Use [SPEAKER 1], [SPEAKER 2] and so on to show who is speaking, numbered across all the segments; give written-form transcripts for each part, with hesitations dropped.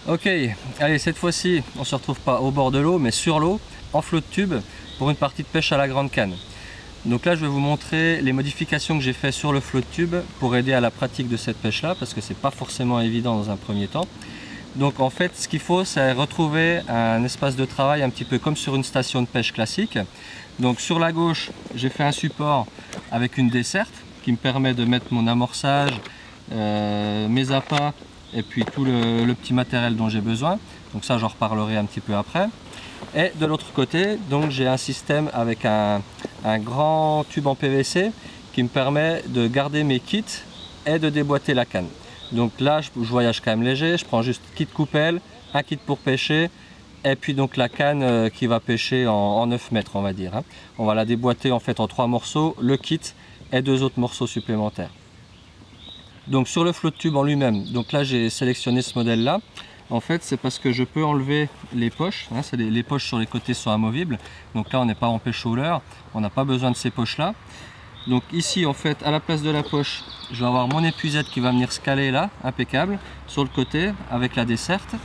[SPEAKER 1] Ok, allez, cette fois-ci, on se retrouve pas au bord de l'eau, mais sur l'eau, en flot de tube, pour une partie de pêche à la grande canne. Donc là, je vais vous montrer les modifications que j'ai fait sur le flot de tube pour aider à la pratique de cette pêche-là, parce que c'est pas forcément évident dans un premier temps. Donc en fait, ce qu'il faut, c'est retrouver un espace de travail un petit peu comme sur une station de pêche classique. Donc sur la gauche, j'ai fait un support avec une desserte qui me permet de mettre mon amorçage, mes appâts et puis tout le petit matériel dont j'ai besoin. Donc ça, j'en reparlerai un petit peu après. Et de l'autre côté, donc j'ai un système avec un grand tube en PVC qui me permet de garder mes kits et de déboîter la canne. Donc là, je voyage quand même léger, je prends juste kit coupelle, un kit pour pêcher, et puis donc la canne qui va pêcher en 9 mètres, on va dire. On va la déboîter en fait en 3 morceaux, le kit et 2 autres morceaux supplémentaires. Donc sur le flot de tube en lui-même, donc là j'ai sélectionné ce modèle-là. En fait, c'est parce que je peux enlever les poches, les poches sur les côtés sont amovibles. Donc là, on n'est pas en pêche au leurre, on n'a pas besoin de ces poches-là. Donc ici, en fait, à la place de la poche, je vais avoir mon épuisette qui va venir se caler là, impeccable, sur le côté avec la desserte.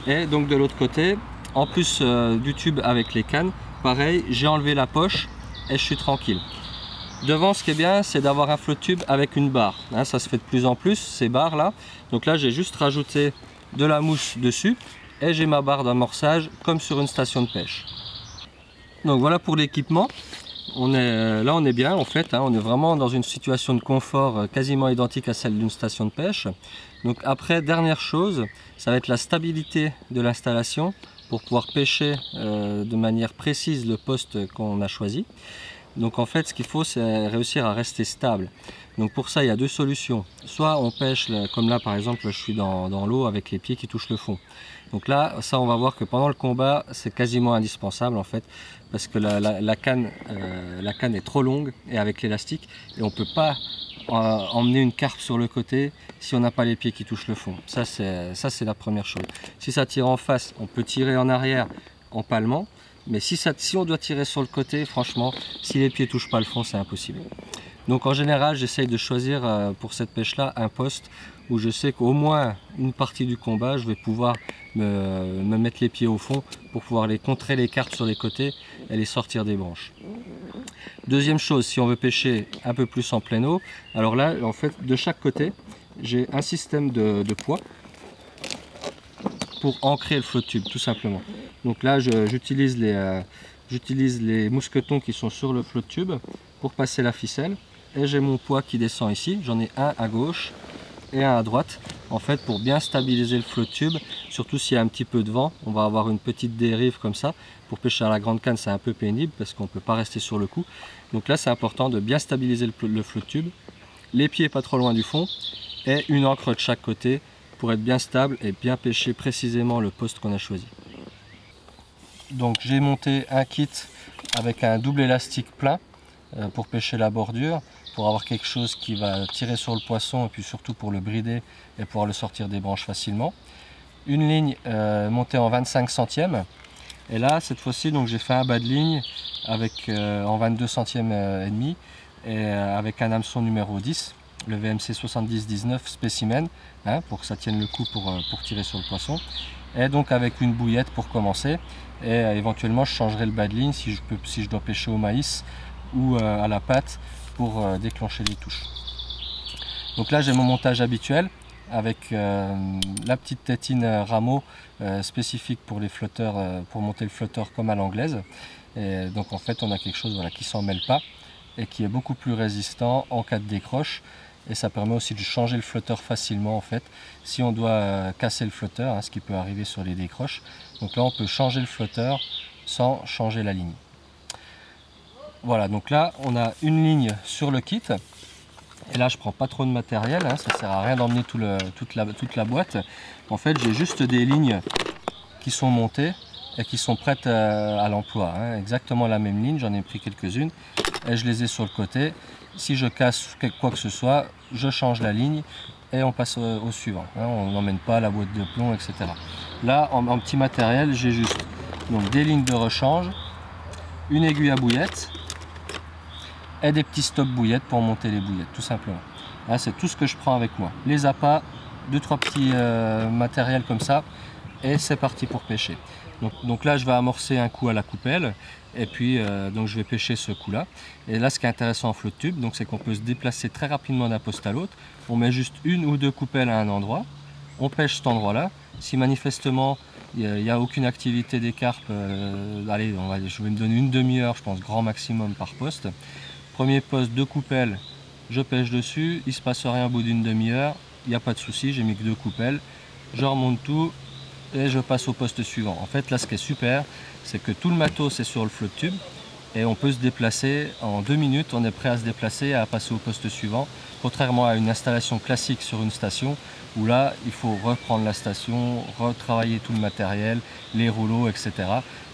[SPEAKER 1] Et donc de l'autre côté, en plus du tube avec les cannes, pareil, j'ai enlevé la poche et je suis tranquille. Devant, ce qui est bien, c'est d'avoir un flot de tube avec une barre. Ça se fait de plus en plus, ces barres là. Donc là, j'ai juste rajouté de la mousse dessus et j'ai ma barre d'amorçage comme sur une station de pêche. Donc voilà pour l'équipement. On est bien en fait, on est vraiment dans une situation de confort quasiment identique à celle d'une station de pêche. Donc après, dernière chose, ça va être la stabilité de l'installation pour pouvoir pêcher de manière précise le poste qu'on a choisi. Donc en fait, ce qu'il faut, c'est réussir à rester stable. Donc pour ça, il y a deux solutions. Soit on pêche, comme là par exemple, je suis dans l'eau avec les pieds qui touchent le fond. Donc là, ça on va voir que pendant le combat, c'est quasiment indispensable en fait, parce que la canne est trop longue et avec l'élastique, et on ne peut pas emmener une carpe sur le côté si on n'a pas les pieds qui touchent le fond. Ça c'est la première chose. Si ça tire en face, on peut tirer en arrière en palmant. Mais si on doit tirer sur le côté, franchement, si les pieds ne touchent pas le fond, c'est impossible. Donc en général, j'essaye de choisir pour cette pêche-là un poste où je sais qu'au moins une partie du combat, je vais pouvoir me mettre les pieds au fond pour pouvoir les contrer les carpes sur les côtés et les sortir des branches. Deuxième chose, si on veut pêcher un peu plus en pleine eau, alors là, en fait, de chaque côté, j'ai un système de poids pour ancrer le flot de tube, tout simplement. Donc là, j'utilise les mousquetons qui sont sur le flot de tube pour passer la ficelle. Et j'ai mon poids qui descend ici. J'en ai un à gauche et un à droite. En fait, pour bien stabiliser le flot de tube, surtout s'il y a un petit peu de vent, on va avoir une petite dérive comme ça. Pour pêcher à la grande canne, c'est un peu pénible parce qu'on ne peut pas rester sur le coup. Donc là, c'est important de bien stabiliser le flot de tube. Les pieds pas trop loin du fond et une ancre de chaque côté pour être bien stable et bien pêcher précisément le poste qu'on a choisi. Donc j'ai monté un kit avec un double élastique plein pour pêcher la bordure, pour avoir quelque chose qui va tirer sur le poisson et puis surtout pour le brider et pouvoir le sortir des branches facilement. Une ligne montée en 25 centièmes et là cette fois-ci donc j'ai fait un bas de ligne avec en 22 centièmes et demi et avec un hameçon numéro 10, le VMC 7019 spécimen, pour que ça tienne le coup pour tirer sur le poisson. Et donc avec une bouillette pour commencer, et éventuellement je changerai le bas de ligne si je dois pêcher au maïs ou à la patte pour déclencher les touches. Donc là j'ai mon montage habituel avec la petite tétine rameau spécifique pour les flotteurs, pour monter le flotteur comme à l'anglaise. Et donc en fait on a quelque chose qui ne s'en mêle pas et qui est beaucoup plus résistant en cas de décroche. Et ça permet aussi de changer le flotteur facilement en fait. Si on doit casser le flotteur, ce qui peut arriver sur les décroches. Donc là on peut changer le flotteur sans changer la ligne. Voilà, donc là on a une ligne sur le kit. Et là je prends pas trop de matériel, ça sert à rien d'emmener toute la boîte. En fait j'ai juste des lignes qui sont montées et qui sont prêtes à l'emploi. Exactement la même ligne, j'en ai pris quelques-unes et je les ai sur le côté. Si je casse quoi que ce soit, je change la ligne et on passe au suivant. On n'emmène pas la boîte de plomb, etc. Là, en petit matériel, j'ai juste donc, des lignes de rechange, une aiguille à bouillette et des petits stops bouillettes pour monter les bouillettes, tout simplement. Là, c'est tout ce que je prends avec moi. Les appâts, 2-3 petits matériels comme ça, et c'est parti pour pêcher. Donc là je vais amorcer un coup à la coupelle et puis donc je vais pêcher ce coup là. Et là ce qui est intéressant en flotte tube, c'est qu'on peut se déplacer très rapidement d'un poste à l'autre. On met juste une ou deux coupelles à un endroit, on pêche cet endroit là. Si manifestement il n'y a aucune activité des carpes, allez, je vais me donner une demi-heure, je pense, grand maximum par poste. Premier poste, deux coupelles, je pêche dessus, il ne se passe rien au bout d'une demi-heure, il n'y a pas de souci, j'ai mis que deux coupelles, je remonte tout et je passe au poste suivant. En fait là ce qui est super, c'est que tout le matos est sur le flotte tube et on peut se déplacer en 2 minutes, on est prêt à se déplacer et à passer au poste suivant, contrairement à une installation classique sur une station où là il faut reprendre la station, retravailler tout le matériel, les rouleaux, etc.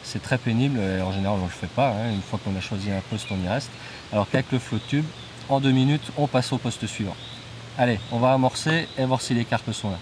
[SPEAKER 1] C'est très pénible et en général on ne le fait pas, hein. Une fois qu'on a choisi un poste on y reste, alors qu'avec le flotte tube, en 2 minutes on passe au poste suivant. Allez, on va amorcer et voir si les carpes sont là.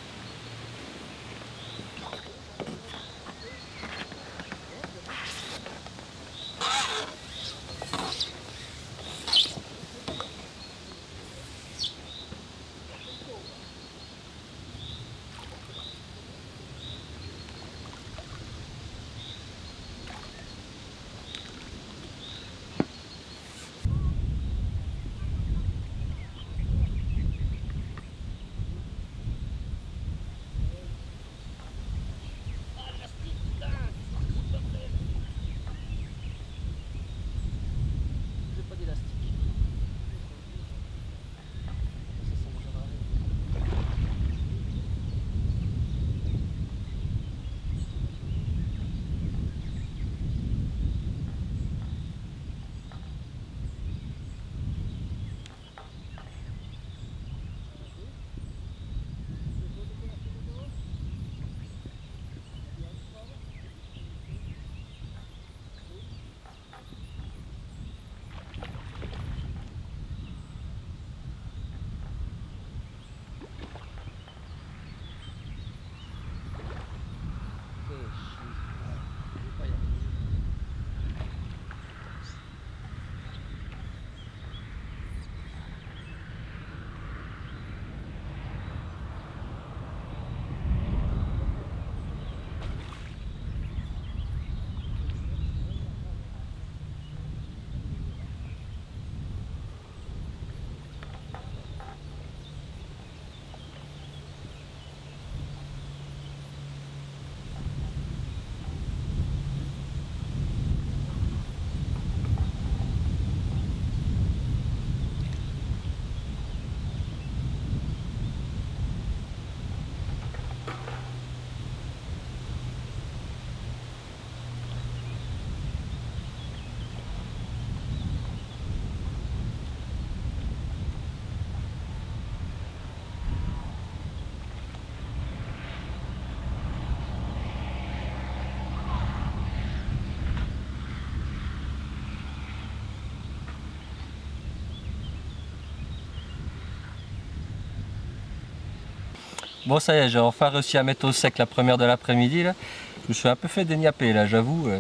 [SPEAKER 1] Bon ça y est, j'ai enfin réussi à mettre au sec la première de l'après-midi là. Je me suis un peu fait déniapper là, j'avoue.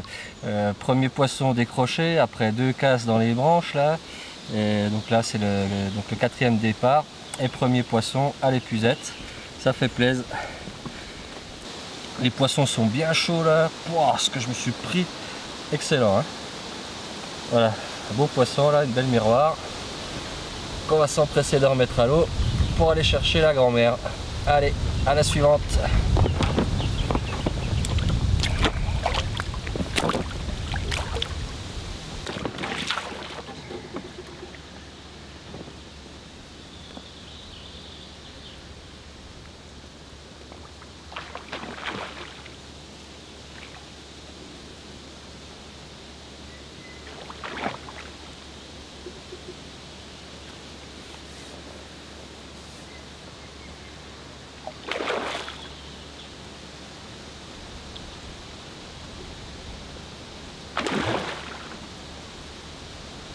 [SPEAKER 1] Premier poisson décroché, après 2 casses dans les branches là. Et donc là c'est le quatrième départ. Et premier poisson à l'épuisette. Ça fait plaisir. Les poissons sont bien chauds là. Pouah, ce que je me suis pris. Excellent, hein. Voilà, un beau poisson là, une belle miroir. Qu'on va s'empresser de remettre à l'eau pour aller chercher la grand-mère. Allez, à la suivante.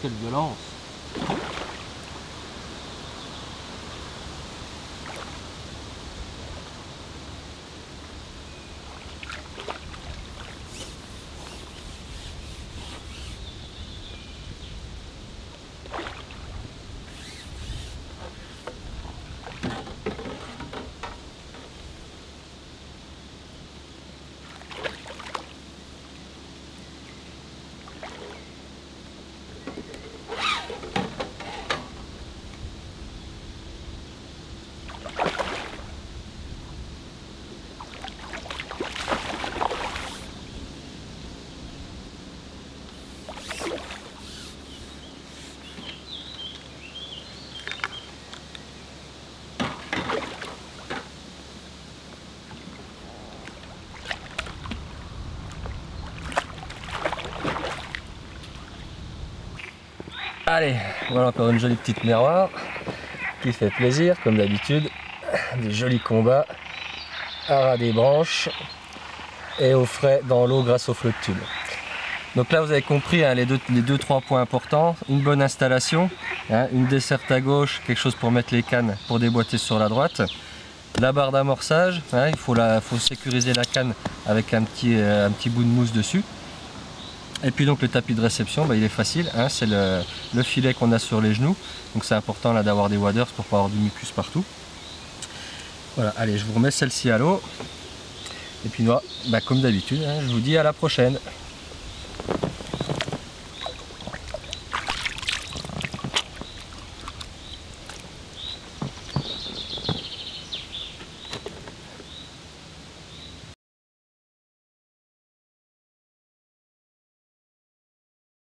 [SPEAKER 1] Quelle violence! Allez, voilà encore une jolie petite merroir qui fait plaisir comme d'habitude. Des jolis combats à ras des branches et au frais dans l'eau grâce au flotte tube. Donc là vous avez compris hein, les deux trois points importants. Une bonne installation, hein, une desserte à gauche, quelque chose pour mettre les cannes pour déboîter sur la droite. La barre d'amorçage, hein, il faut sécuriser la canne avec un petit bout de mousse dessus. Et puis donc le tapis de réception, bah, il est facile, hein, c'est le filet qu'on a sur les genoux. Donc c'est important là d'avoir des waders pour pas avoir du mucus partout. Voilà, allez, je vous remets celle-ci à l'eau. Et puis moi, bah, comme d'habitude, hein, je vous dis à la prochaine.